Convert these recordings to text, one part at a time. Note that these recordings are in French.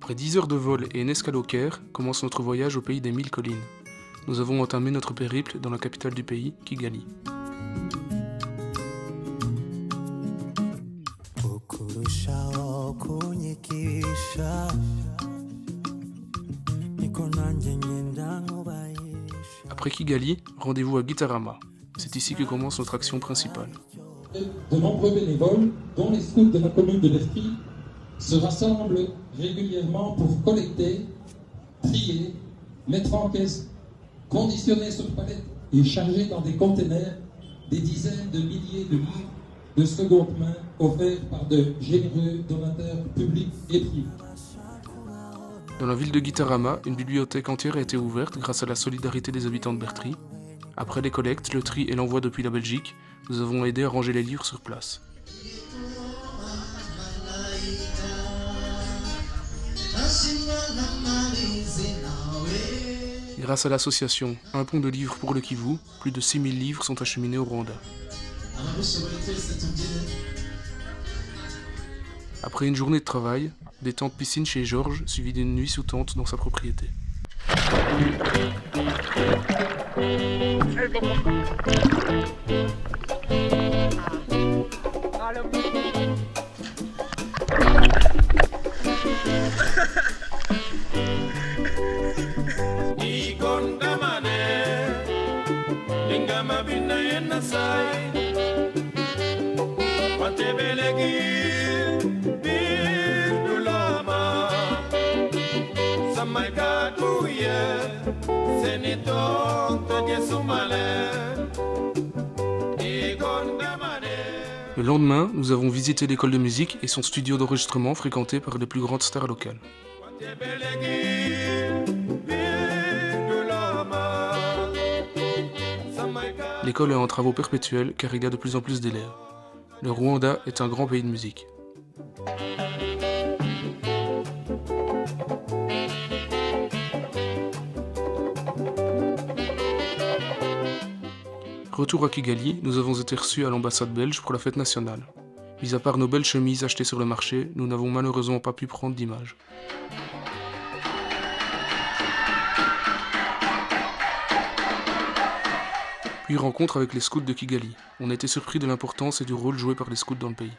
Après 10 heures de vol et une escale au Caire, commence notre voyage au pays des 1000 collines. Nous avons entamé notre périple dans la capitale du pays, Kigali. Après Kigali, rendez-vous à Gitarama. C'est ici que commence notre action principale. De nombreux bénévoles, dont les scouts de la commune de Lefty, se rassemblent régulièrement pour collecter, trier, mettre en caisse, conditionner sur palette et charger dans des containers des dizaines de milliers de livres de seconde main offerts par de généreux donateurs publics et privés. Dans la ville de Gitarama, une bibliothèque entière a été ouverte grâce à la solidarité des habitants de Bertry. Après les collectes, le tri et l'envoi depuis la Belgique, nous avons aidé à ranger les livres sur place. Grâce à l'association Un pont de livres pour le Kivu, plus de 6000 livres sont acheminés au Rwanda. Après une journée de travail, détente piscine chez Georges, suivie d'une nuit sous tente dans sa propriété. Le lendemain, nous avons visité l'école de musique et son studio d'enregistrement fréquenté par les plus grandes stars locales. L'école est en travaux perpétuels car il y a de plus en plus d'élèves. Le Rwanda est un grand pays de musique. Retour à Kigali, nous avons été reçus à l'ambassade belge pour la fête nationale. Mis à part nos belles chemises achetées sur le marché, nous n'avons malheureusement pas pu prendre d'images. Puis rencontre avec les scouts de Kigali. On a été surpris de l'importance et du rôle joué par les scouts dans le pays.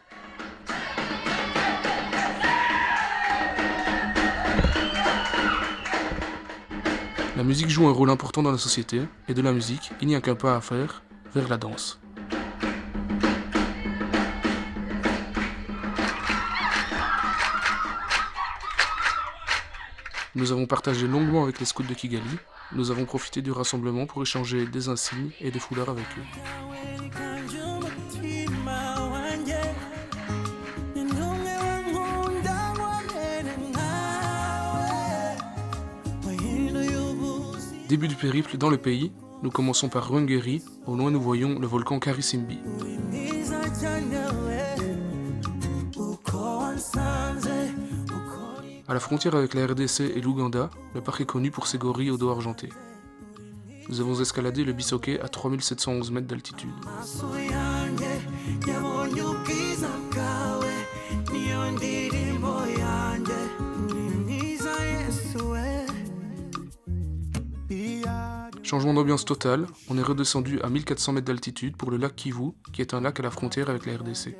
La musique joue un rôle important dans la société, et de la musique, il n'y a qu'un pas à faire, vers la danse. Nous avons partagé longuement avec les scouts de Kigali, nous avons profité du rassemblement pour échanger des insignes et des foulards avec eux. Début du périple dans le pays, nous commençons par Rwengeri, au loin nous voyons le volcan Karisimbi. À la frontière avec la RDC et l'Ouganda, le parc est connu pour ses gorilles au dos argenté. Nous avons escaladé le Bisoke à 3711 mètres d'altitude. Changement d'ambiance total, on est redescendu à 1400 mètres d'altitude pour le lac Kivu, qui est un lac à la frontière avec la RDC.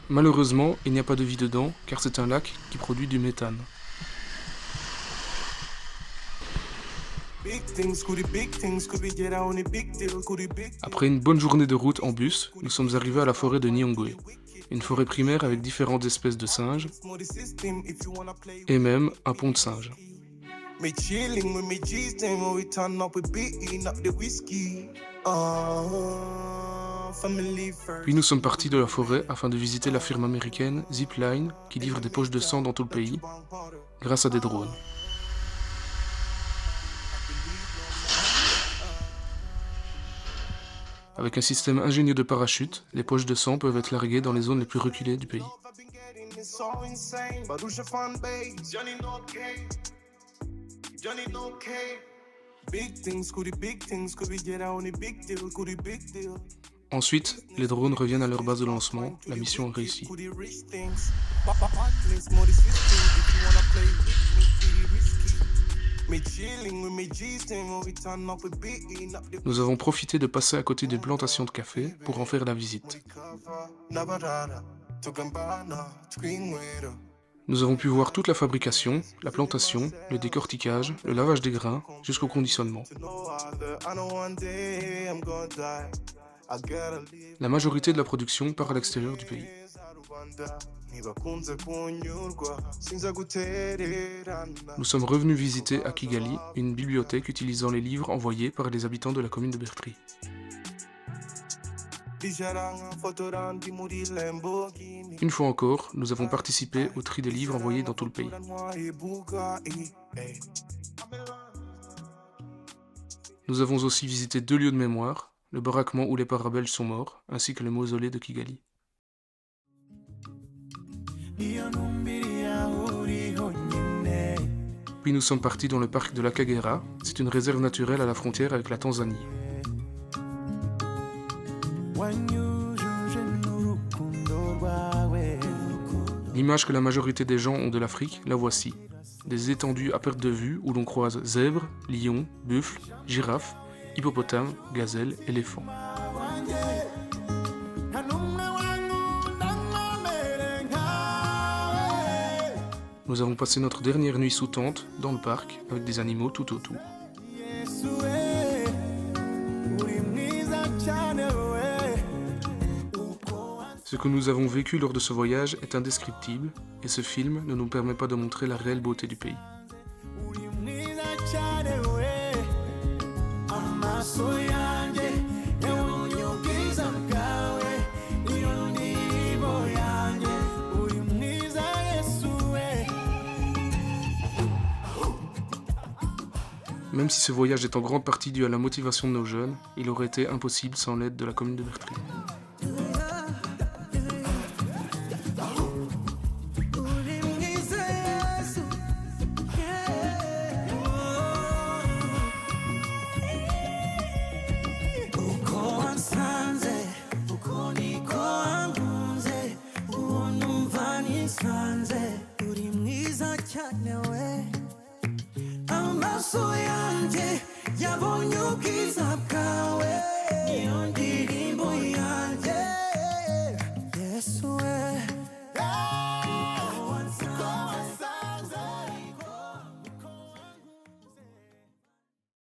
Malheureusement, il n'y a pas de vie dedans, car c'est un lac qui produit du méthane. Après une bonne journée de route en bus, nous sommes arrivés à la forêt de Nyungwe, une forêt primaire avec différentes espèces de singes, et même un pont de singes. Puis nous sommes partis de la forêt afin de visiter la firme américaine Zipline qui livre des poches de sang dans tout le pays, grâce à des drones. Avec un système ingénieux de parachute, les poches de sang peuvent être larguées dans les zones les plus reculées du pays. Ensuite, les drones reviennent à leur base de lancement, la mission est réussie. Nous avons profité de passer à côté d'une plantation de café pour en faire la visite. Nous avons pu voir toute la fabrication, la plantation, le décortiquage, le lavage des grains, jusqu'au conditionnement. La majorité de la production part à l'extérieur du pays. Nous sommes revenus visiter à Kigali une bibliothèque utilisant les livres envoyés par les habitants de la commune de Bertri. Une fois encore, nous avons participé au tri des livres envoyés dans tout le pays. Nous avons aussi visité 2 lieux de mémoire, le baraquement où les parabelges sont morts, ainsi que le mausolée de Kigali. Puis nous sommes partis dans le parc de la Kagera, c'est une réserve naturelle à la frontière avec la Tanzanie. L'image que la majorité des gens ont de l'Afrique, la voici. Des étendues à perte de vue où l'on croise zèbres, lions, buffles, girafes, hippopotames, gazelles, éléphants. Nous avons passé notre dernière nuit sous tente, dans le parc, avec des animaux tout autour. Ce que nous avons vécu lors de ce voyage est indescriptible, et ce film ne nous permet pas de montrer la réelle beauté du pays. Même si ce voyage est en grande partie dû à la motivation de nos jeunes, il aurait été impossible sans l'aide de la commune de Bertri. Amaso yanjye yabonye ubwiza